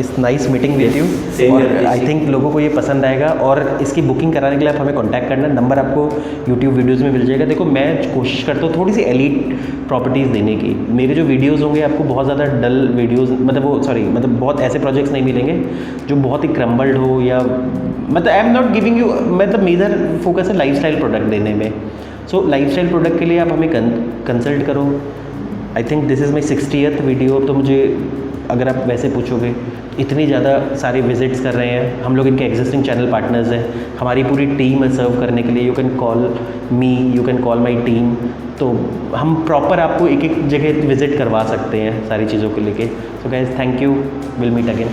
it's nice meeting with you। और I think लोगों को ये पसंद आएगा, और इसकी बुकिंग कराने के लिए आप हमें कांटेक्ट करना, नंबर आपको YouTube वीडियोज़ में मिल जाएगा। देखो मैं कोशिश करता हूँ थोड़ी सी एलीट प्रॉपर्टीज़ देने की। मेरे जो वीडियोज़ होंगे आपको बहुत ज़्यादा डल वीडियोज़, मतलब बहुत ऐसे प्रोजेक्ट्स नहीं मिलेंगे जो बहुत ही क्रम्बल्ड हो, या मतलब आई एम नॉट गिविंग यू, मतलब मेजर फोकस है लाइफस्टाइल प्रोडक्ट देने में। सो लाइफस्टाइल प्रोडक्ट के लिए आप हमें कंसल्ट करो। आई think this is my 60th video, तो मुझे अगर आप वैसे पूछोगे इतनी ज़्यादा सारे विजिट्स कर रहे हैं, हम लोग इनके एग्जिस्टिंग चैनल पार्टनर्स हैं, हमारी पूरी टीम है सर्व करने के लिए। You can call me, you can call my team, तो हम प्रॉपर आपको एक एक जगह विजिट करवा सकते हैं सारी चीज़ों को लेके। So guys thank you, will meet again.